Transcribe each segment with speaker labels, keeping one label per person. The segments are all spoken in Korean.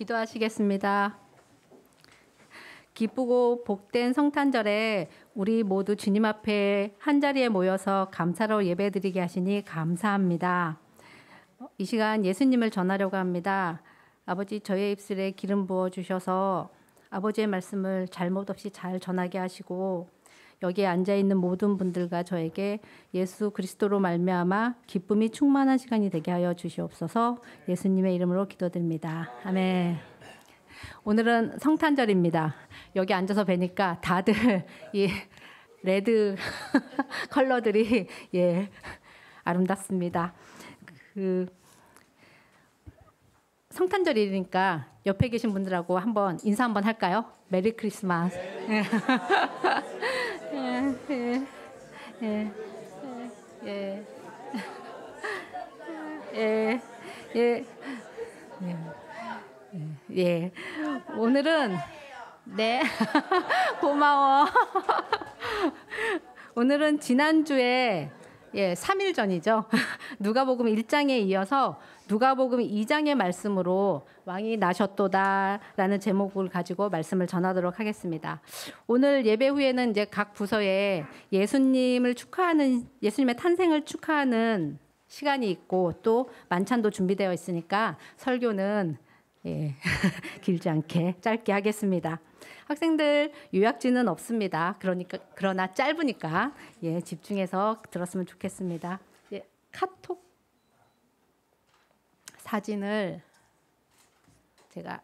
Speaker 1: 기도하시겠습니다. 기쁘고 복된 성탄절에 우리 모두 주님 앞에 한자리에 모여서 감사로 예배드리게 하시니 감사합니다. 이 시간 예수님을 전하려고 합니다. 아버지, 저의 입술에 기름 부어주셔서 아버지의 말씀을 잘못 없이 잘 전하게 하시고 여기에 앉아있는 모든 분들과 저에게 예수 그리스도로 말미암아 기쁨이 충만한 시간이 되게 하여 주시옵소서. 예수님의 이름으로 기도드립니다. 아멘. 오늘은 성탄절입니다. 여기 앉아서 뵈니까 다들 이 레드 컬러들이 아름답습니다. 성탄절이니까 옆에 계신 분들하고 한번 인사 한번 할까요? 메리 크리스마스. 오늘은 고마워. 오늘은 지난주에 3일 전이죠. 누가복음 1장에 이어서 누가복음 2장의 말씀으로 왕이 나셨도다라는 제목을 가지고 말씀을 전하도록 하겠습니다. 오늘 예배 후에는 이제 각 부서에 예수님을 축하하는, 예수님의 탄생을 축하하는 시간이 있고 또 만찬도 준비되어 있으니까 설교는 길지 않게 짧게 하겠습니다. 학생들 요약지는 없습니다. 그러나 짧으니까 집중해서 들었으면 좋겠습니다. 카톡 사진을 제가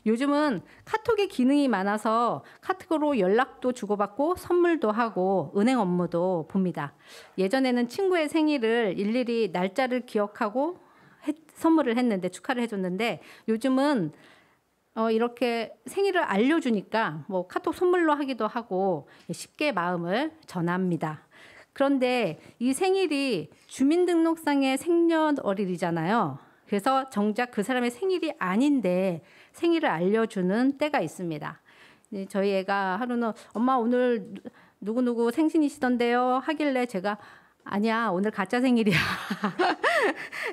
Speaker 1: 요즘은 카톡의 기능이 많아서 카톡으로 연락도 주고받고 선물도 하고 은행 업무도 봅니다. 예전에는 친구의 생일을 일일이 날짜를 기억하고 선물을 했는데 축하를 해줬는데 요즘은 이렇게 생일을 알려주니까 뭐 카톡 선물로 하기도 하고 쉽게 마음을 전합니다. 그런데 이 생일이 주민등록상의 생년월일이잖아요. 그래서 정작 그 사람의 생일이 아닌데 생일을 알려주는 때가 있습니다. 저희 애가 하루는 엄마 오늘 누구누구 생신이시던데요 하길래 제가 아니야 오늘 가짜 생일이야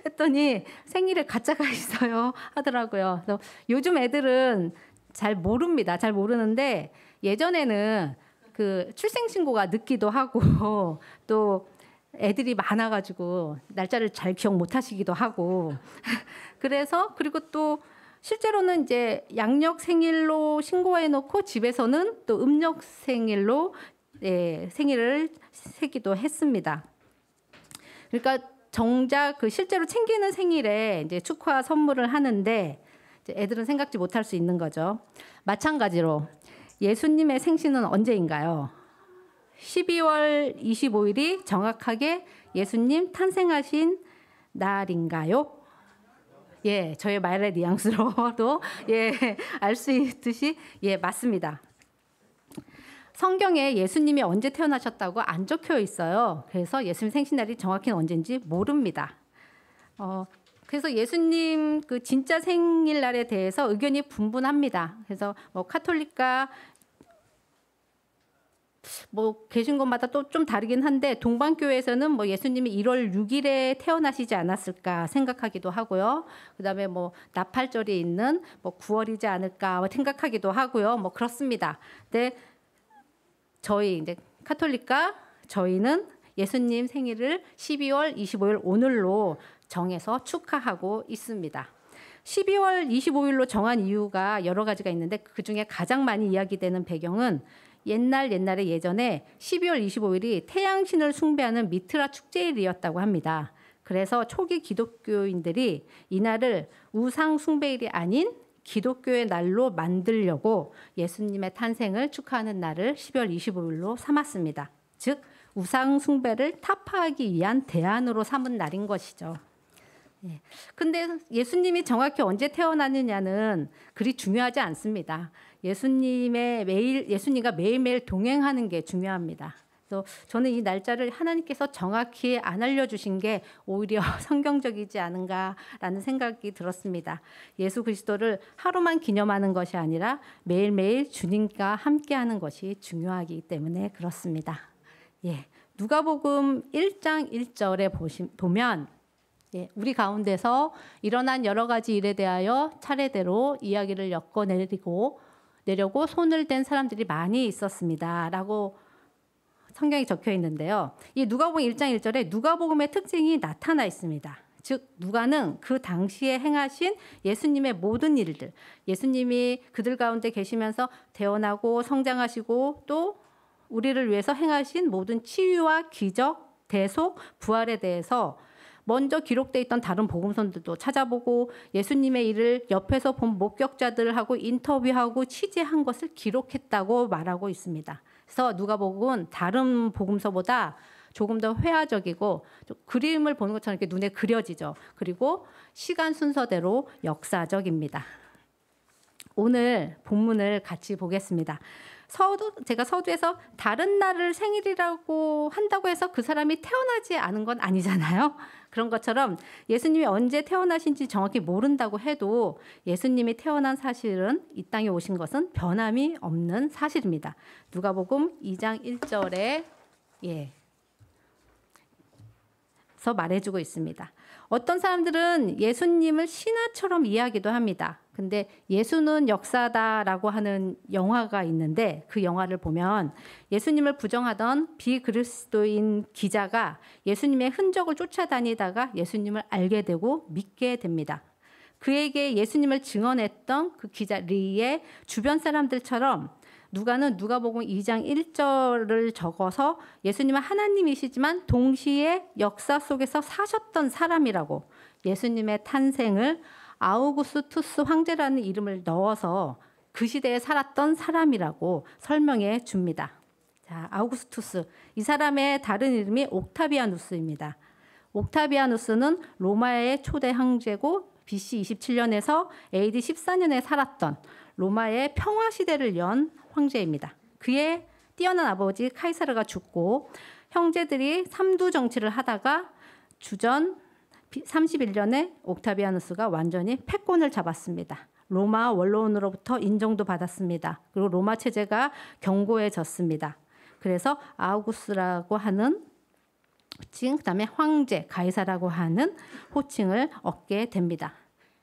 Speaker 1: 했더니 생일에 가짜가 있어요 하더라고요. 그래서 요즘 애들은 잘 모릅니다. 잘 모르는데 예전에는 그 출생신고가 늦기도 하고 또 애들이 많아가지고 날짜를 잘 기억 못하시기도 하고 그래서 그리고 또 실제로는 이제 양력 생일로 신고해놓고 집에서는 또 음력 생일로 생일을 세기도 했습니다. 그러니까 정작 그 실제로 챙기는 생일에 이제 축하 선물을 하는데 이제 애들은 생각지 못할 수 있는 거죠. 마찬가지로 예수님의 생신은 언제인가요? 12월 25일이 정확하게 예수님 탄생하신 날인가요? 저의 말의 뉘앙스로도 알 수 있듯이 맞습니다. 성경에 예수님이 언제 태어나셨다고 안 적혀 있어요. 그래서 예수님 생신날이 정확히는 언제인지 모릅니다. 그래서 예수님 그 진짜 생일날에 대해서 의견이 분분합니다. 그래서 뭐 카톨릭과 뭐 계신 곳마다 또 좀 다르긴 한데 동방교회에서는 뭐 예수님이 1월 6일에 태어나시지 않았을까 생각하기도 하고요. 그다음에 뭐 나팔절이 있는 뭐 9월이지 않을까 생각하기도 하고요. 뭐 그렇습니다. 근데 저희 이제 카톨릭과 저희는 예수님 생일을 12월 25일 오늘로 정해서 축하하고 있습니다. 12월 25일로 정한 이유가 여러 가지가 있는데 그중에 가장 많이 이야기되는 배경은 옛날에 예전에 12월 25일이 태양신을 숭배하는 미트라 축제일이었다고 합니다. 그래서 초기 기독교인들이 이날을 우상 숭배일이 아닌 기독교의 날로 만들려고 예수님의 탄생을 축하하는 날을 12월 25일로 삼았습니다. 즉 우상 숭배를 타파하기 위한 대안으로 삼은 날인 것이죠. 근데 예수님이 정확히 언제 태어났느냐는 그리 중요하지 않습니다. 예수님과 매일매일 동행하는 게 중요합니다. 그래서 저는 이 날짜를 하나님께서 정확히 안 알려주신 게 오히려 성경적이지 않은가라는 생각이 들었습니다. 예수 그리스도를 하루만 기념하는 것이 아니라 매일매일 주님과 함께하는 것이 중요하기 때문에 그렇습니다. 누가복음 1장 1절에 보면 예, 우리 가운데서 일어난 여러 가지 일에 대하여 차례대로 이야기를 내려고 손을 댄 사람들이 많이 있었습니다. 라고 성경에 적혀 있는데요. 이 누가복음 1장 1절에 누가복음의 특징이 나타나 있습니다. 즉 누가는 그 당시에 행하신 예수님의 모든 일들, 예수님이 그들 가운데 계시면서 태어나고 성장하시고 또 우리를 위해서 행하신 모든 치유와 기적, 대속, 부활에 대해서 먼저 기록되어 있던 다른 복음서들도 찾아보고 예수님의 일을 옆에서 본 목격자들하고 인터뷰하고 취재한 것을 기록했다고 말하고 있습니다. 그래서 누가복음은 다른 복음서보다 조금 더 회화적이고 그림을 보는 것처럼 이렇게 눈에 그려지죠. 그리고 시간 순서대로 역사적입니다. 오늘 본문을 같이 보겠습니다. 제가 서두에서 다른 날을 생일이라고 한다고 해서 그 사람이 태어나지 않은 건 아니잖아요. 그런 것처럼 예수님이 언제 태어나신지 정확히 모른다고 해도 예수님이 태어난 사실은 이 땅에 오신 것은 변함이 없는 사실입니다. 누가복음 2장 1절에 서 말해주고 있습니다. 어떤 사람들은 예수님을 신화처럼 이야기도 합니다. 근데 예수는 역사다라고 하는 영화가 있는데 그 영화를 보면 예수님을 부정하던 비그리스도인 기자가 예수님의 흔적을 쫓아다니다가 예수님을 알게 되고 믿게 됩니다. 그에게 예수님을 증언했던 그 기자 리의 주변 사람들처럼 누가는 누가복음 2장 1절을 적어서 예수님은 하나님이시지만 동시에 역사 속에서 사셨던 사람이라고 예수님의 탄생을 아우구스투스 황제라는 이름을 넣어서 그 시대에 살았던 사람이라고 설명해 줍니다. 자, 아우구스투스. 이 사람의 다른 이름이 옥타비아누스입니다. 옥타비아누스는 로마의 초대 황제고 BC 27년에서 AD 14년에 살았던 로마의 평화 시대를 연 황제입니다. 그의 뛰어난 아버지 카이사르가 죽고 형제들이 삼두 정치를 하다가 주전 31년에 옥타비아누스가 완전히 패권을 잡았습니다. 로마 원로원으로부터 인정도 받았습니다. 그리고 로마 체제가 견고해졌습니다. 그래서 아우구스라고 하는 호칭, 그다음에 황제, 가이사라고 하는 호칭을 얻게 됩니다.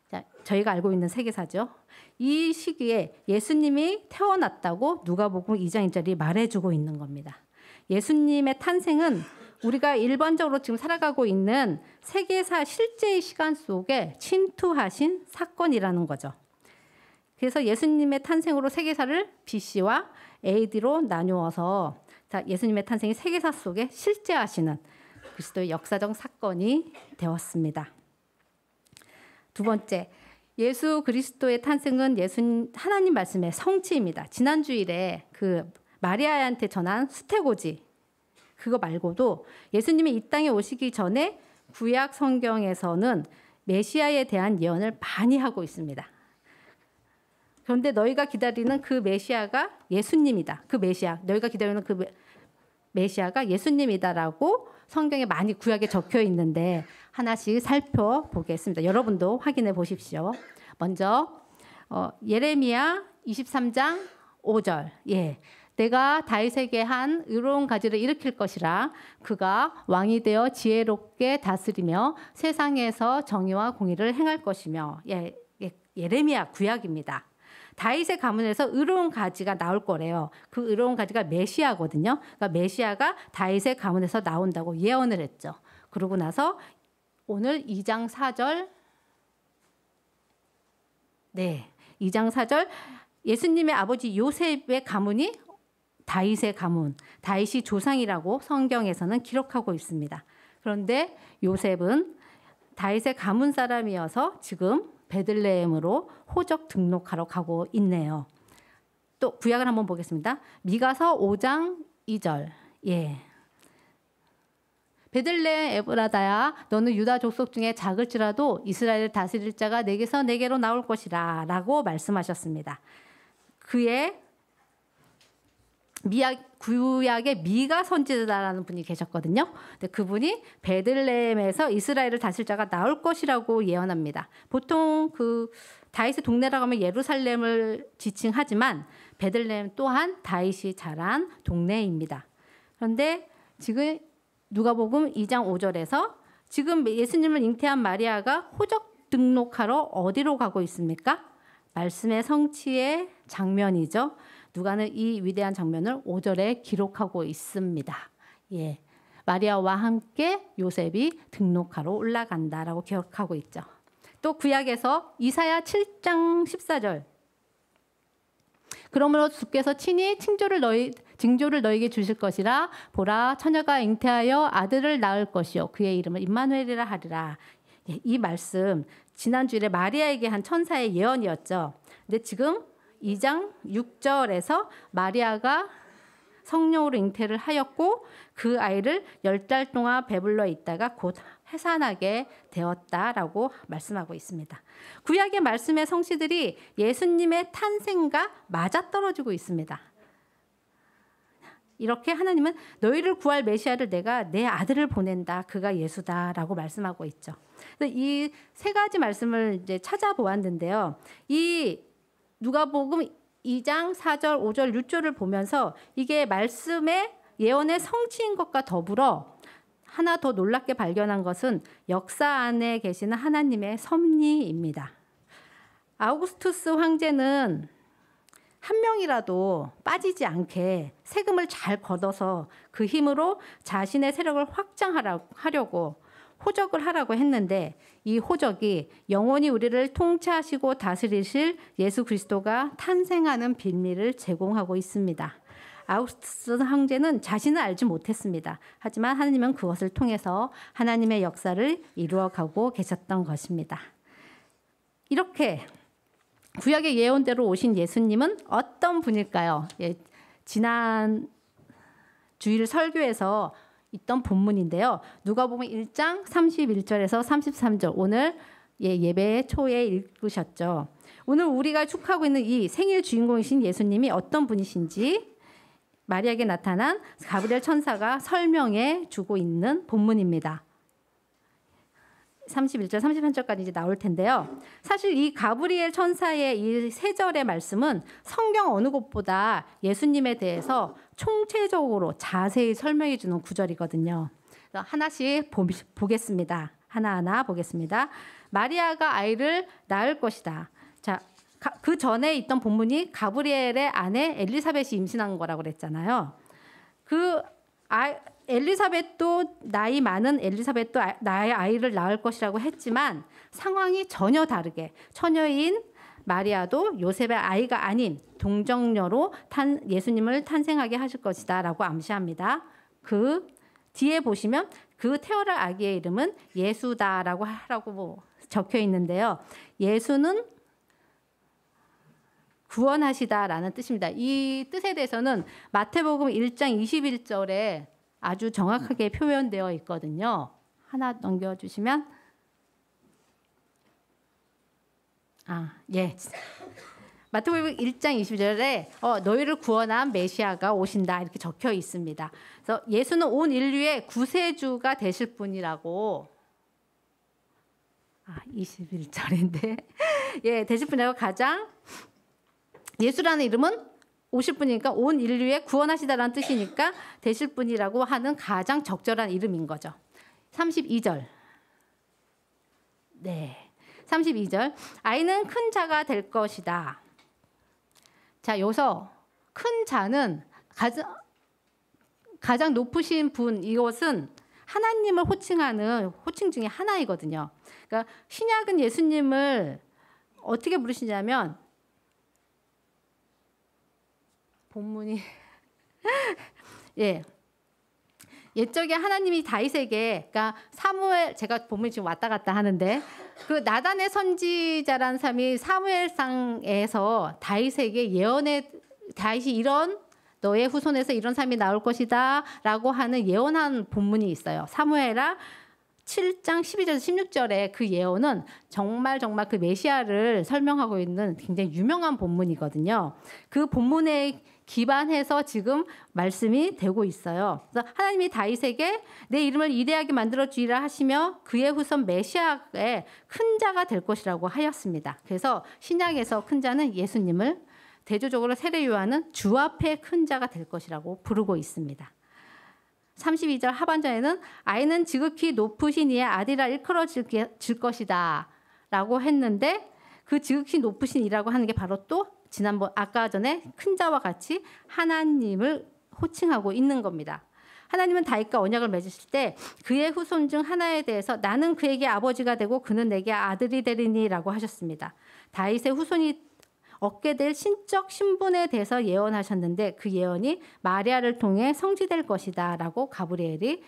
Speaker 1: 자, 저희가 알고 있는 세계사죠. 이 시기에 예수님이 태어났다고 누가복음 2장 1절이 말해주고 있는 겁니다. 예수님의 탄생은 우리가 일반적으로 지금 살아가고 있는 세계사 실제의 시간 속에 침투하신 사건이라는 거죠. 그래서 예수님의 탄생으로 세계사를 BC와 AD로 나누어서 예수님의 탄생이 세계사 속에 실제하시는 그리스도의 역사적 사건이 되었습니다. 두 번째, 예수 그리스도의 탄생은 하나님 말씀의 성취입니다. 지난 주일에 그 마리아한테 전한 수태고지 그거 말고도 예수님이 이 땅에 오시기 전에 구약 성경에서는 메시아에 대한 예언을 많이 하고 있습니다. 그런데 너희가 기다리는 그 메시아가 예수님이다. 그 메시아, 너희가 기다리는 그 메시아가 예수님이다라고 성경에 많이 구약에 적혀 있는데 하나씩 살펴보겠습니다. 여러분도 확인해 보십시오. 먼저 예레미야 23장 5절. 내가 다윗에게 한 의로운 가지를 일으킬 것이라 그가 왕이 되어 지혜롭게 다스리며 세상에서 정의와 공의를 행할 것이며. 예레미야 구약입니다. 다윗의 가문에서 의로운 가지가 나올 거래요. 그 의로운 가지가 메시아거든요. 그러니까 메시아가 다윗의 가문에서 나온다고 예언을 했죠. 그러고 나서 오늘 2장 4절 2장 4절 예수님의 아버지 요셉의 가문이 다윗의 가문, 다윗이 조상이라고 성경에서는 기록하고 있습니다. 그런데 요셉은 다윗의 가문 사람이어서 지금 베들레헴으로 호적 등록하러 가고 있네요. 또 구약을 한번 보겠습니다. 미가서 5장 2절. 베들레헴 에브라다야 너는 유다 족속 중에 작을지라도 이스라엘을 다스릴 자가 내게서 내게로 나올 것이라 라고 말씀하셨습니다. 그의 구약의 미가 선지자라는 분이 계셨거든요. 근데 그분이 베들레헴에서 이스라엘을 다스릴 자가 나올 것이라고 예언합니다. 보통 그 다윗의 동네라고 하면 예루살렘을 지칭하지만 베들레헴 또한 다윗이 자란 동네입니다. 그런데 지금 누가복음 2장 5절에서 지금 예수님을 잉태한 마리아가 호적 등록하러 어디로 가고 있습니까? 말씀의 성취의 장면이죠. 누가는 이 위대한 장면을 5절에 기록하고 있습니다. 예, 마리아와 함께 요셉이 등록하러 올라간다라고 기록하고 있죠. 또 구약에서 이사야 7장 14절. 그러므로 주께서 친히 징조를 너에게 주실 것이라. 보라, 처녀가 잉태하여 아들을 낳을 것이요 그의 이름을 임마누엘이라 하리라. 예, 이 말씀 지난주에 마리아에게 한 천사의 예언이었죠. 근데 지금 2장 6절에서 마리아가 성령으로 잉태를 하였고 그 아이를 10달 동안 배불러 있다가 곧 해산하게 되었다라고 말씀하고 있습니다. 구약의 말씀의 성취들이 예수님의 탄생과 맞아떨어지고 있습니다. 이렇게 하나님은 너희를 구할 메시아를 내가 내 아들을 보낸다. 그가 예수다라고 말씀하고 있죠. 이 세 가지 말씀을 이제 찾아보았는데요. 이 누가복음 2장 4절, 5절, 6절을 보면서 이게 말씀의 예언의 성취인 것과 더불어 하나 더 놀랍게 발견한 것은 역사 안에 계시는 하나님의 섭리입니다. 아우구스투스 황제는 한 명이라도 빠지지 않게 세금을 잘 걷어서 그 힘으로 자신의 세력을 확장하려고 호적을 하라고 했는데 이 호적이 영원히 우리를 통치하시고 다스리실 예수 그리스도가 탄생하는 비밀을 제공하고 있습니다. 아우구스투스 황제는 자신을 알지 못했습니다. 하지만 하나님은 그것을 통해서 하나님의 역사를 이루어가고 계셨던 것입니다. 이렇게 구약의 예언대로 오신 예수님은 어떤 분일까요? 예, 지난 주일 설교에서 있던 본문인데요. 누가복음 1장 31절에서 33절 오늘 예배 초에 읽으셨죠. 오늘 우리가 축하하고 있는 이 생일 주인공이신 예수님이 어떤 분이신지 마리아에게 나타난 가브리엘 천사가 설명해 주고 있는 본문입니다. 31절, 33절까지 이제 나올 텐데요. 사실 이 가브리엘 천사의 이 세 절의 말씀은 성경 어느 곳보다 예수님에 대해서 총체적으로 자세히 설명해 주는 구절이거든요. 하나씩 보겠습니다. 하나하나 보겠습니다. 마리아가 아이를 낳을 것이다. 자, 그 전에 있던 본문이 가브리엘의 아내 엘리사벳이 임신한 거라고 그랬잖아요. 엘리사벳도 나이 많은 엘리사벳도 나의 아이를 낳을 것이라고 했지만 상황이 전혀 다르게 처녀인 마리아도 요셉의 아이가 아닌 동정녀로 예수님을 탄생하게 하실 것이다 라고 암시합니다. 그 뒤에 보시면 그 태어날 아기의 이름은 예수다라고 적혀 있는데요. 예수는 구원하시다라는 뜻입니다. 이 뜻에 대해서는 마태복음 1장 21절에 아주 정확하게 표현되어 있거든요. 하나 넘겨주시면 예. 마태복음 1장 20절에 너희를 구원한 메시아가 오신다 이렇게 적혀 있습니다. 그래서 예수는 온 인류의 구세주가 되실 분이라고 21절인데 예, 되실 분이라고 가장 예수라는 이름은 오실 분이니까 온 인류의 구원하시다라는 뜻이니까 되실 분이라고 하는 가장 적절한 이름인 거죠. 32절. 네. 32절. 아이는 큰 자가 될 것이다. 자, 여기서 큰 자는 가장 높으신 분, 이것은 하나님을 호칭하는 호칭 중에 하나이거든요. 그러니까 신약은 예수님을 어떻게 부르시냐면 본문이 예. 옛적에 하나님이 다윗에게 그러니까 사무엘 제가 본문이 지금 왔다 갔다 하는데 그 나단의 선지자라는 사람이 사무엘상에서 다윗에게 다윗이 이런 너의 후손에서 이런 사람이 나올 것이다라고 하는 예언한 본문이 있어요. 사무엘하 7장 12절에서 16절에 그 예언은 정말 그 메시아를 설명하고 있는 굉장히 유명한 본문이거든요. 그 본문에 기반해서 지금 말씀이 되고 있어요. 그래서 하나님이 다윗에게 내 이름을 위대하게 만들어 주리라 하시며 그의 후손 메시아의 큰 자가 될 것이라고 하였습니다. 그래서 신약에서 큰 자는 예수님을 대조적으로 세례 요한은 주 앞에 큰 자가 될 것이라고 부르고 있습니다. 32절 하반절에는 아이는 지극히 높으신 이의 아들이라 일컬어질 것이다 라고 했는데 그 지극히 높으신 이라고 하는 게 바로 또 지난번 아까 전에 큰 자와 같이 하나님을 호칭하고 있는 겁니다. 하나님은 다윗과 언약을 맺으실 때 그의 후손 중 하나에 대해서 나는 그에게 아버지가 되고 그는 내게 아들이 되리니 라고 하셨습니다. 다윗의 후손이 얻게 될 신적 신분에 대해서 예언하셨는데 그 예언이 마리아를 통해 성취될 것이다 라고 가브리엘이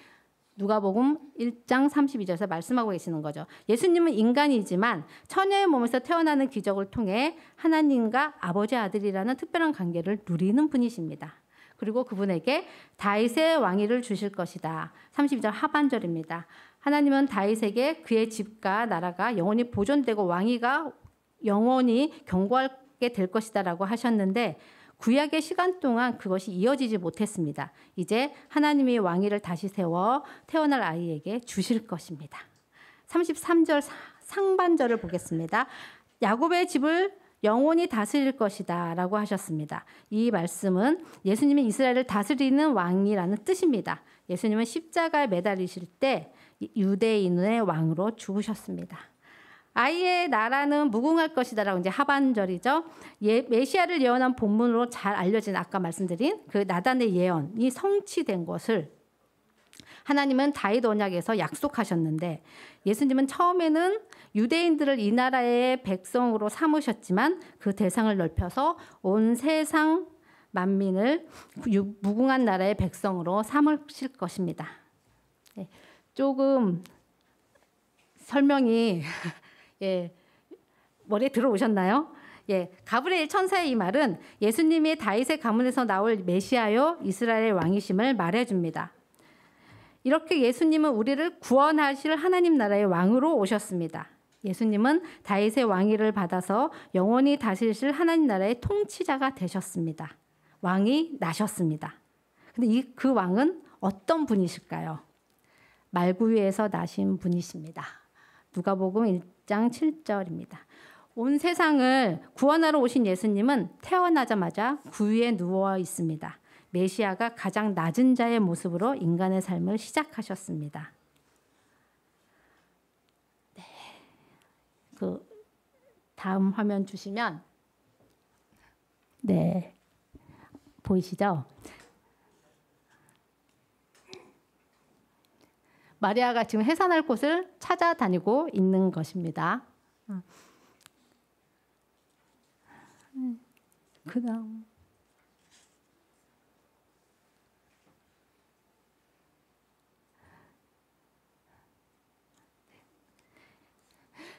Speaker 1: 누가복음 1장 32절에서 말씀하고 계시는 거죠. 예수님은 인간이지만 처녀의 몸에서 태어나는 기적을 통해 하나님과 아버지 아들이라는 특별한 관계를 누리는 분이십니다. 그리고 그분에게 다윗의 왕위를 주실 것이다. 32절 하반절입니다. 하나님은 다윗에게 그의 집과 나라가 영원히 보존되고 왕위가 영원히 견고하게 될 것이다 라고 하셨는데 구약의 시간 동안 그것이 이어지지 못했습니다. 이제 하나님이 왕위를 다시 세워 태어날 아이에게 주실 것입니다. 33절 상반절을 보겠습니다. 야곱의 집을 영원히 다스릴 것이다 라고 하셨습니다. 이 말씀은 예수님이 이스라엘을 다스리는 왕이라는 뜻입니다. 예수님은 십자가에 매달리실 때 유대인의 왕으로 죽으셨습니다. 아이의 나라는 무궁할 것이다 라고 이제 하반절이죠. 메시아를 예언한 본문으로 잘 알려진 아까 말씀드린 그 나단의 예언이 성취된 것을 하나님은 다윗 언약에서 약속하셨는데 예수님은 처음에는 유대인들을 이 나라의 백성으로 삼으셨지만 그 대상을 넓혀서 온 세상 만민을 무궁한 나라의 백성으로 삼으실 것입니다. 네, 조금 설명이 머리에 들어오셨나요? 가브리엘 천사의 이 말은 예수님이 다윗의 가문에서 나올 메시아요 이스라엘의 왕이심을 말해줍니다. 이렇게 예수님은 우리를 구원하실 하나님 나라의 왕으로 오셨습니다. 예수님은 다윗의 왕위를 받아서 영원히 다스리실 하나님 나라의 통치자가 되셨습니다. 왕이 나셨습니다. 근데 그 왕은 어떤 분이실까요? 말구유에서 나신 분이십니다. 누가복음 1장 7절입니다. 온 세상을 구원하러 오신 예수님은 태어나자마자 구유에 누워 있습니다. 메시아가 가장 낮은 자의 모습으로 인간의 삶을 시작하셨습니다. 네. 그 다음 화면 주시면 네. 보이시죠? 마리아가 지금 해산할 곳을 찾아다니고 있는 것입니다. 그다음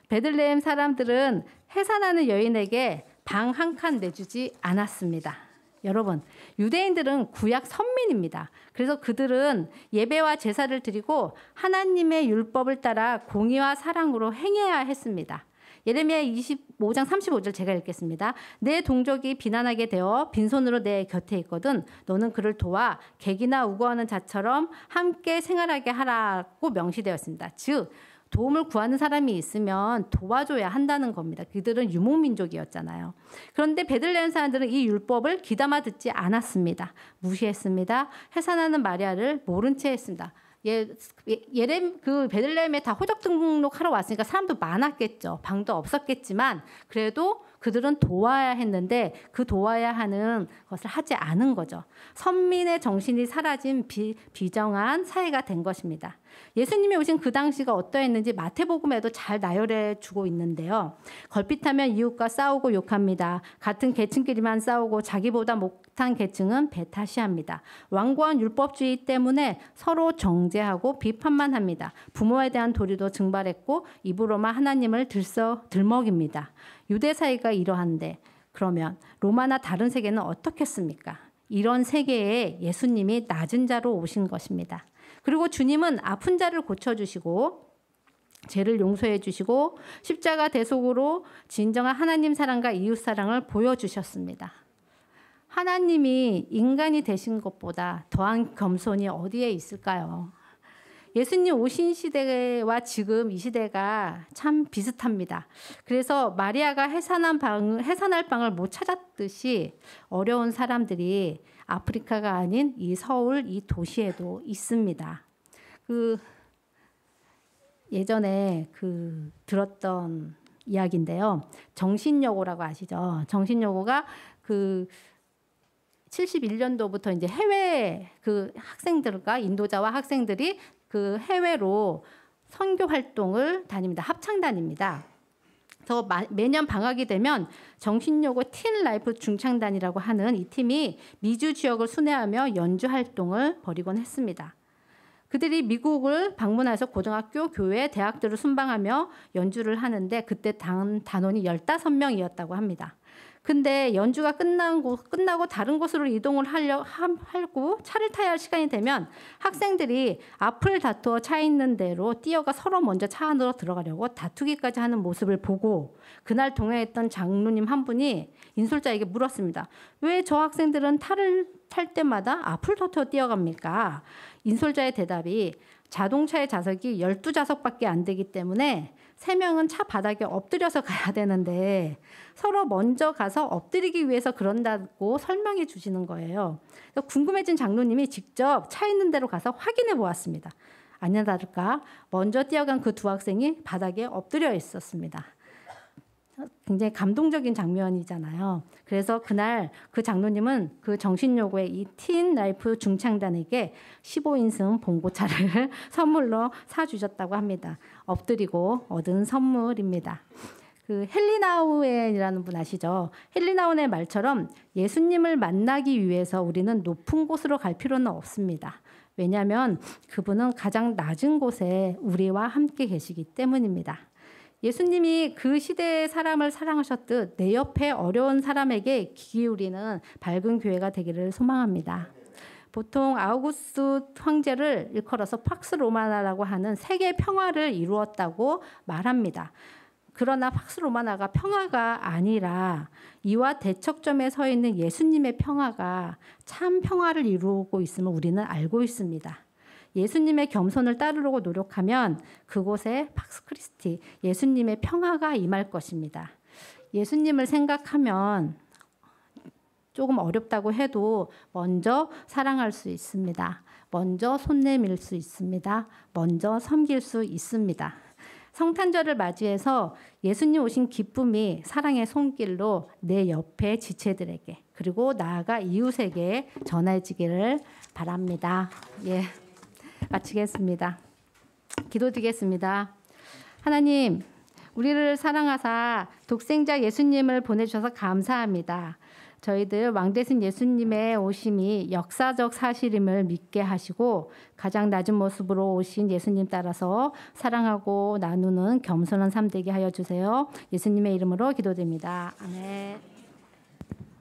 Speaker 1: 베들레헴 사람들은 해산하는 여인에게 방 한 칸 내주지 않았습니다. 여러분, 유대인들은 구약 선민입니다. 그래서 그들은 예배와 제사를 드리고 하나님의 율법을 따라 공의와 사랑으로 행해야 했습니다. 예레미야 25장 35절 제가 읽겠습니다. 내 동족이 비난하게 되어 빈손으로 내 곁에 있거든 너는 그를 도와 객이나 우거하는 자처럼 함께 생활하게 하라고 명시되었습니다. 즉 도움을 구하는 사람이 있으면 도와줘야 한다는 겁니다. 그들은 유목민족이었잖아요. 그런데 베들레헴 사람들은 이 율법을 귀담아 듣지 않았습니다. 무시했습니다. 해산하는 마리아를 모른 채 했습니다. 그 베들레헴에 다 호적 등록하러 왔으니까 사람도 많았겠죠. 방도 없었겠지만 그래도 그들은 도와야 했는데 그 도와야 하는 것을 하지 않은 거죠. 선민의 정신이 사라진 비정한 사회가 된 것입니다. 예수님이 오신 그 당시가 어떠했는지 마태복음에도 잘 나열해 주고 있는데요. 걸핏하면 이웃과 싸우고 욕합니다. 같은 계층끼리만 싸우고 자기보다 못한 계층은 배타시합니다. 완고한 율법주의 때문에 서로 정죄하고 비판만 합니다. 부모에 대한 도리도 증발했고 입으로만 하나님을 들먹입니다. 유대 사회가 이러한데 그러면 로마나 다른 세계는 어떻겠습니까? 이런 세계에 예수님이 낮은 자로 오신 것입니다. 그리고 주님은 아픈 자를 고쳐주시고 죄를 용서해 주시고 십자가 대속으로 진정한 하나님 사랑과 이웃 사랑을 보여주셨습니다. 하나님이 인간이 되신 것보다 더한 겸손이 어디에 있을까요? 예수님 오신 시대와 지금 이 시대가 참 비슷합니다. 그래서 마리아가 해산할 방을 못 찾았듯이 어려운 사람들이 아프리카가 아닌 이 서울 이 도시에도 있습니다. 예전에 들었던 이야기인데요. 정신여고라고 아시죠? 정신여고가 71년도부터 이제 해외 학생들과 인도자와 학생들이 해외로 선교 활동을 다닙니다. 합창단입니다. 그래서 매년 방학이 되면 정신여고 틴 라이프 중창단이라고 하는 이 팀이 미주 지역을 순회하며 연주 활동을 벌이곤 했습니다. 그들이 미국을 방문해서 고등학교, 교회, 대학들을 순방하며 연주를 하는데 그때 단원이 15명이었다고 합니다. 근데 연주가 끝나고 다른 곳으로 이동을 하고 차를 타야 할 시간이 되면 학생들이 앞을 다투어 차 있는 데로 뛰어가 서로 먼저 차 안으로 들어가려고 다투기까지 하는 모습을 보고 그날 동행했던 장로님 한 분이 인솔자에게 물었습니다. 왜 저 학생들은 탈을 탈 때마다 앞을 다투어 뛰어갑니까? 인솔자의 대답이 자동차의 좌석이 12좌석밖에 안 되기 때문에 3명은 차 바닥에 엎드려서 가야 되는데 서로 먼저 가서 엎드리기 위해서 그런다고 설명해 주시는 거예요. 궁금해진 장로님이 직접 차 있는 데로 가서 확인해 보았습니다. 아니나 다를까 먼저 뛰어간 그 두 학생이 바닥에 엎드려 있었습니다. 굉장히 감동적인 장면이잖아요. 그래서 그날 그 장로님은 그 정신요구의 이 틴 라이프 중창단에게 15인승 봉고차를 선물로 사주셨다고 합니다. 엎드리고 얻은 선물입니다. 헨리나우엔이라는 분 아시죠? 헨리나우엔의 말처럼 예수님을 만나기 위해서 우리는 높은 곳으로 갈 필요는 없습니다. 왜냐하면 그분은 가장 낮은 곳에 우리와 함께 계시기 때문입니다. 예수님이 그 시대의 사람을 사랑하셨듯 내 옆에 어려운 사람에게 귀 기울이는 밝은 교회가 되기를 소망합니다. 보통 아우구스투 황제를 일컬어서 팍스 로마나라고 하는 세계 평화를 이루었다고 말합니다. 그러나 팍스 로마나가 평화가 아니라 이와 대척점에 서 있는 예수님의 평화가 참 평화를 이루고 있음을 우리는 알고 있습니다. 예수님의 겸손을 따르려고 노력하면 그곳에 팍스 크리스티, 예수님의 평화가 임할 것입니다. 예수님을 생각하면 조금 어렵다고 해도 먼저 사랑할 수 있습니다. 먼저 손 내밀 수 있습니다. 먼저 섬길 수 있습니다. 성탄절을 맞이해서 예수님 오신 기쁨이 사랑의 손길로 내 옆에 지체들에게 그리고 나아가 이웃에게 전해지기를 바랍니다. 예. 마치겠습니다. 기도드리겠습니다. 하나님, 우리를 사랑하사 독생자 예수님을 보내주셔서 감사합니다. 저희들 왕대신 예수님의 오심이 역사적 사실임을 믿게 하시고 가장 낮은 모습으로 오신 예수님 따라서 사랑하고 나누는 겸손한 삶 되게 하여 주세요. 예수님의 이름으로 기도드립니다. 아멘.